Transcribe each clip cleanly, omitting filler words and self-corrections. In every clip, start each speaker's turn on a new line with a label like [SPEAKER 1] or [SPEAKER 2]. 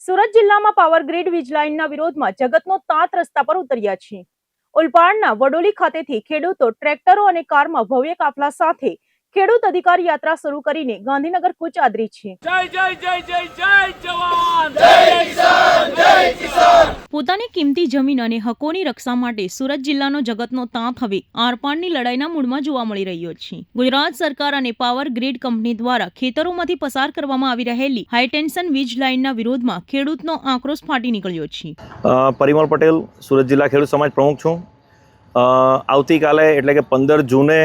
[SPEAKER 1] સુરત જિલ્લામાં power grid વીજ લાઇનના વિરોધમાં જગતનો તાત રસ્તા પર ઉતર્યા છે। ઓલપાડના વડોલી ખાતેથી ખેડૂતો ટ્રેક્ટરો અને કારમાં ભવ્ય કાફલા સાથે ખેડૂત અધિકાર યાત્રા શરૂ કરીને ગાંધીનગર કૂચ આદરી છે।
[SPEAKER 2] જય જય જય જય જય જવાન, જય કિસાન, જય કિસાન।
[SPEAKER 1] પોતાની કિંમતી જમીન અને હકોની રક્ષા માટે સુરત જિલ્લાનો જગતનો તાત હવે આરપારની લડાઈના મૂડમાં જોવા મળી રહ્યો છે। ગુજરાત સરકાર અને પાવર ગ્રીડ કંપની દ્વારા ખેતરોમાંથી પસાર કરવામાં આવી રહેલી હાઈટેન્શન વીજ લાઇનના વિરોધમાં ખેડૂતનો આક્રોશ ફાટી નીકળ્યો છે।
[SPEAKER 3] પરિમલ પટેલ, સુરત જિલ્લા ખેડૂત સમાજ પ્રમુખ છું। આવતીકાલે એટલે કે 15 જૂને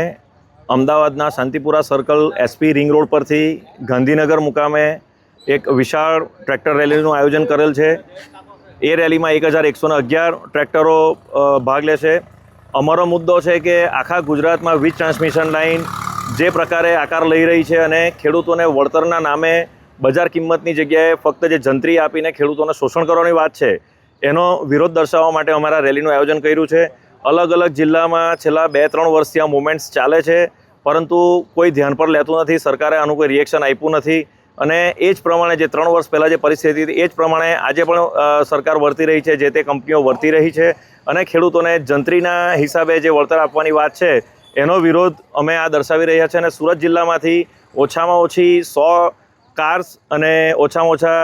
[SPEAKER 3] અમદાવાદના Shantipura circle SP ring road પરથી ગાંધીનગર મુકામે એક વિશાળ ટ્રેક્ટર રેલીનું આયોજન કરેલ છે। એ રેલીમાં 1111 ટ્રેક્ટરો ભાગ લેશે। અમારો મુદ્દો છે કે આખા ગુજરાતમાં વીજ ટ્રાન્સમિશન લાઇન જે પ્રકારે આકાર લઈ રહી છે અને ખેડૂતોને વળતરના નામે બજાર કિંમતની જગ્યાએ ફક્ત જે જંત્રી આપીને ખેડૂતોને શોષણ કરવાની વાત છે, એનો વિરોધ દર્શાવવા માટે અમારા રેલીનું આયોજન કર્યું છે। અલગ અલગ જિલ્લામાં છેલ્લા 2-3 વર્ષથી આ મુવમેન્ટ્સ ચાલે છે, પરંતુ કોઈ ધ્યાન પર લેતું નથી। સરકારે આનું કોઈ રિએક્શન આપ્યું નથી અને એ જ પ્રમાણે જે 3 વર્ષ પહેલાં જે પરિસ્થિતિ હતી એ જ પ્રમાણે આજે પણ સરકાર વર્તી રહી છે, જે તે કંપનીઓ વર્તી રહી છે અને ખેડૂતોને જંત્રીના હિસાબે જે વળતર આપવાની વાત છે એનો વિરોધ અમે આ દર્શાવી રહ્યા છીએ। અને સુરત જિલ્લામાંથી ઓછામાં ઓછી 100 કાર્સ અને ઓછામાં ઓછા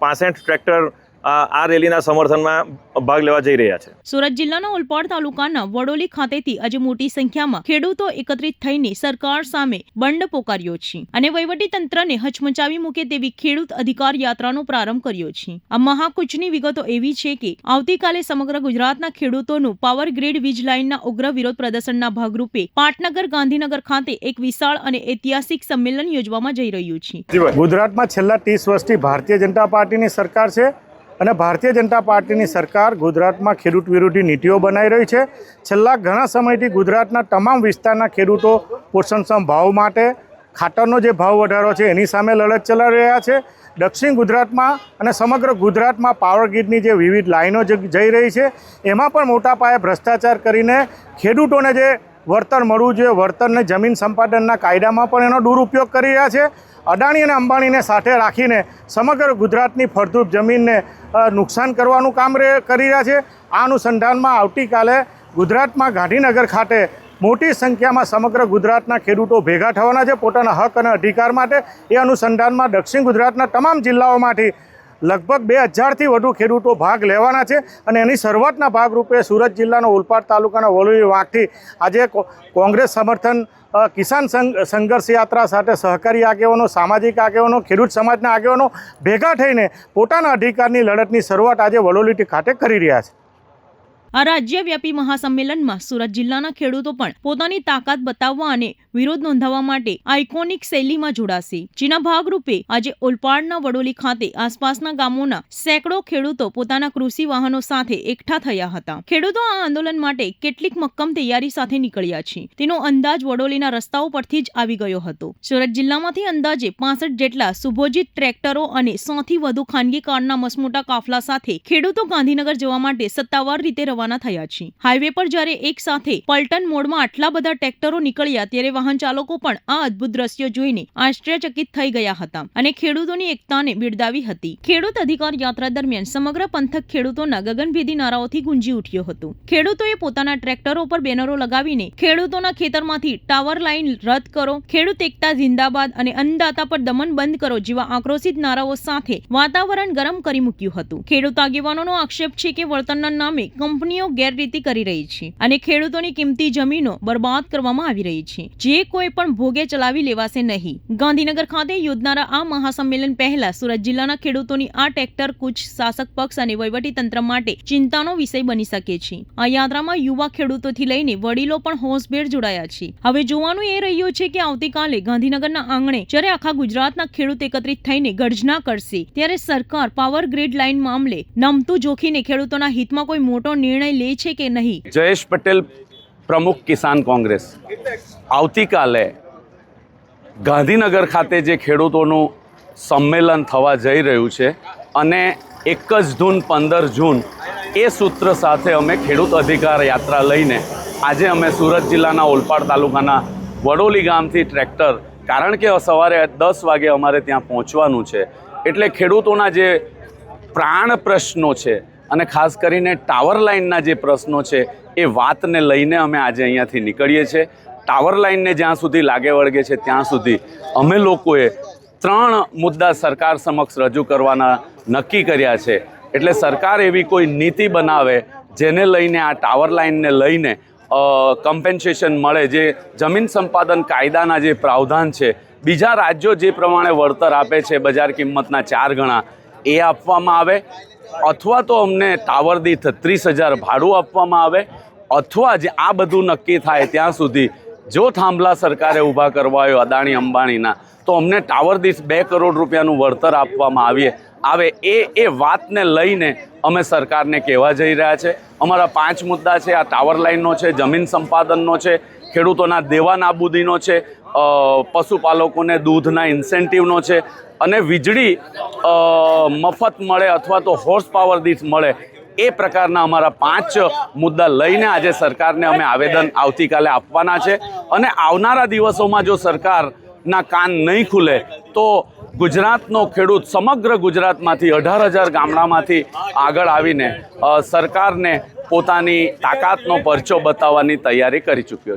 [SPEAKER 3] 65 ટ્રેક્ટર આ રેલીના સમર્થનમાં ભાગ લેવા જઈ રહ્યા છે।
[SPEAKER 1] સુરત જિલ્લાના ઓલપાડ તાલુકાના વડોલી ખાતેથી આજે મોટી સંખ્યામાં ખેડૂતો એકત્રિત થઈને સરકાર સામે બંડ પોકાર્યો છે અને વહીવટી તંત્રને હચમચાવી મૂકે તેવી ખેડૂત અધિકાર યાત્રાનો પ્રારંભ કર્યો છે। આ મહાકૂચની વિગતો એવી છે કે આવતીકાલે સમગ્ર ગુજરાતના ખેડૂતોનું પાવર ગ્રીડ વીજ લાઇનના ઉગ્ર વિરોધ પ્રદર્શનના ભાગરૂપે પાટનગર ગાંધીનગર ખાતે એક વિશાળ અને ઐતિહાસિક સંમેલન યોજવામાં જઈ રહ્યું છે।
[SPEAKER 4] ગુજરાતમાં છેલ્લા 30 વર્ષથી ભારતીય જનતા પાર્ટીની સરકાર છે અને ભારતીય જનતા પાર્ટીની સરકાર ગુજરાતમાં ખેડૂત વિરોધી નીતિઓ બનાવી રહી છે। છેલ્લા ઘણા સમયથી ગુજરાતના તમામ વિસ્તારના ખેડૂતો પોષણક્ષમ ભાવ માટે ખાતરનો જે ભાવ વધારો છે એની સામે લડત ચલાવી રહ્યા છે। દક્ષિણ ગુજરાતમાં અને સમગ્ર ગુજરાતમાં પાવર ગ્રીડની જે વિવિધ લાઈનો જઈ રહી છે એમાં પણ મોટા પાયે ભ્રષ્ટાચાર કરીને ખેડૂતોને જે વળતર મળવું જોઈએ, વળતરને જમીન સંપાદનના કાયદામાં પણ એનો દુરુપયોગ કરી રહ્યા છે। અદાણી અને અંબાણીને સાથે રાખીને સમગ્ર ગુજરાતની ફળદ્રુપ જમીનને નુકસાન કરવાનું કામ કરી રહ્યા છે। આ અનુસંધાનમાં આવતીકાલે ગુજરાતમાં ગાંધીનગર ખાતે મોટી સંખ્યામાં સમગ્ર ગુજરાતના ખેડૂતો ભેગા થવાના છે પોતાના હક અને અધિકાર માટે। એ અનુસંધાનમાં દક્ષિણ ગુજરાતના તમામ જિલ્લાઓમાંથી લગભગ 2000થી વધુ ખેડૂતો ભાગ લેવાના છે અને એની શરૂઆતના ભાગરૂપે સુરત જિલ્લાના ઓલપાડ તાલુકાના વડોલી વાંકથી આજે કોંગ્રેસ સમર્થન કિસાન સંઘર્ષ યાત્રા સાથે સહકારી આગેવાનો, સામાજિક આગેવાનો, ખેડૂત સમાજના આગેવાનો ભેગા થઈને પોતાના અધિકારની લડતની શરૂઆત આજે વડોલી ખાતે કરી રહ્યા છે।
[SPEAKER 1] આ રાજ્યવ્યાપી મહાસંમેલનમાં સુરત જિલ્લાના ખેડૂતો પણ પોતાની તાકાત બતાવવા અને વિરોધ નોંધાવવા માટે આઇકોનિક શૈલીમાં જોડાશે, જેના ભાગરૂપે આજે ઓલપાડના વડોલી ખાતે આસપાસના ગામોના સેંકડો ખેડૂતો પોતાના કૃષિ વાહનો સાથે એકઠા થયા હતા। ખેડૂતો આ આંદોલન માટે કેટલીક મક્કમ તૈયારી સાથે નીકળ્યા છે તેનો અંદાજ વડોલીના રસ્તાઓ પરથી જ આવી ગયો હતો। સુરત જિલ્લામાંથી અંદાજે 65 જેટલા સુભોજિત ટ્રેક્ટરો અને 100થી વધુ ખાનગી કારના મસમોટા કાફલા સાથે ખેડૂતો ગાંધીનગર જવા માટે સત્તાવાર રીતે રવાના થયા છે। હાઈવે પર જ્યારે એક સાથે પલટન મોડમાં આટલા બધા ટ્રેક્ટરો નીકળ્યા ત્યારે વાહન ચાલકો પણ આ અદ્ભુત દ્રશ્યો જોઈને આશ્ચર્યચકિત થઈ ગયા હતા અને ખેડૂતોની એકતાને બિરદાવી હતી। ખેડૂત અધિકાર યાત્રા દરમિયાન સમગ્ર પંથક ખેડૂતોના ગગનભેદી નારાઓથી ગુંજી ઉઠ્યો હતો। ખેડૂતોએ પોતાના ટ્રેક્ટરો પર બેનરો લગાવીને ખેડૂતોના ખેતરમાંથી ટાવર લાઈન રદ કરો, ખેડૂત એકતા જિંદાબાદ અને અન્નદાતા પર દમન બંધ કરો જેવા આક્રોશિત નારાઓ સાથે વાતાવરણ ગરમ કરી મૂક્યું હતું। ખેડૂત આગેવાનોનો આક્ષેપ છે કે વળતરના નામે કંપનીઓ ગેરરીતિ કરી રહી છે અને ખેડૂતોની કિંમતી જમીનો બરબાદ કરવામાં આવી રહી છે, જે કોઈ પણ ભોગે ચલાવી લેવાશે નહીં। ગાંધીનગર ખાતે યોજનારા આ મહાસંમેલન પહેલા સુરત જિલ્લાના ખેડૂતોની આ ટ્રેક્ટર કૂચ શાસક પક્ષ અને વહીવટી તંત્ર માટે ચિંતાનો વિષય બની શકે છે। આ યાત્રામાં યુવા ખેડૂતોથી લઈને વડીલો પણ હોંશભેર જોડાયા છે। હવે જોવાનું એ રહ્યું છે કે આવતીકાલે ગાંધીનગરના આંગણે જ્યારે આખા ગુજરાતના ખેડૂત એકત્રિત થઈને ગર્જના કરશે ત્યારે સરકાર પાવર ગ્રીડ લાઇન મામલે નમતું જોખીને ખેડૂતોના હિતમાં કોઈ મોટો નિર્ણય લે છે કે નહીં।
[SPEAKER 5] જયેશ પટેલ, પ્રમુખ કિસાન કોંગ્રેસ, આવતીકાલે ગાંધીનગર ખાતે જે ખેડૂતોનું સંમેલન થવા જઈ રહ્યું છે અને 1 જ ધૂન 15 જૂન એ સૂત્ર સાથે અમે ખેડૂત અધિકાર યાત્રા લઈને આજે અમે સુરત જિલ્લાના ઓલપાડ તાલુકાના વડોલી ગામથી ટ્રેક્ટર, કારણ કે સવારે 10 વાગે અમારે ત્યાં પહોંચવાનું છે એટલે ખેડૂતોના જે પ્રાણ પ્રશ્નો છે અને ખાસ કરીને ટાવર લાઇનના જે પ્રશ્નો છે એ વાતને લઈને અમે આજે અહીંયાથી નીકળીએ છીએ. ટાવર લાઇનને જ્યાં સુધી લાગે વળગે છે ત્યાં સુધી અમે લોકોએ 3 મુદ્દા સરકાર સમક્ષ રજૂ કરવાના નક્કી કર્યા છે. એટલે સરકાર એવી કોઈ નીતિ બનાવે જેને લઈને આ ટાવર લાઇનને લઈને કમ્પેન્સેશન મળે, જે જમીન સંપાદન કાયદાના જે પ્રાવધાન છે, બીજા રાજ્યો જે પ્રમાણે વળતર આપે છે બજાર કિંમતના 4 ગણા, એ આપવામાં આવે, અથવા તો અમને ટાવર દીઠ 30,000 ભાડું આપવામાં આવે, અથવા જે આ બધું નક્કી થાય ત્યાં સુધી જો થાંભલા સરકારે ઊભા કરવા હોય અદાણી અંબાણીના, તો અમને ટાવર દીઠ 2 કરોડ રૂપિયાનું વળતર આપવામાં આવે. એ વાતને લઈને અમે સરકારને કહેવા જઈ રહ્યા છે. અમારા 5 મુદ્દા છે. આ ટાવર લાઇનનો છે, જમીન સંપાદનનો છે, ખેડૂતોના દેવા નાબૂદીનો છે, પશુપાલકોને દૂધના ઇન્સેન્ટિવનો છે, અને વીજળી મફત મળે અથવા તો હોર્સ પાવર દીઠ મળે, એ પ્રકારના અમારા 5 મુદ્દા લઈને આજે સરકારને અમે આવેદન આવતીકાલે આપવાના છે. અને આવનારા દિવસોમાં જો સરકારના કાન નહીં ખુલે તો ગુજરાતનો ખેડૂત સમગ્ર ગુજરાતમાંથી 18,000 ગામડામાંથી આગળ આવીને સરકારને પોતાની તાકાતનો પરચો બતાવવાની તૈયારી કરી ચૂક્યો છે.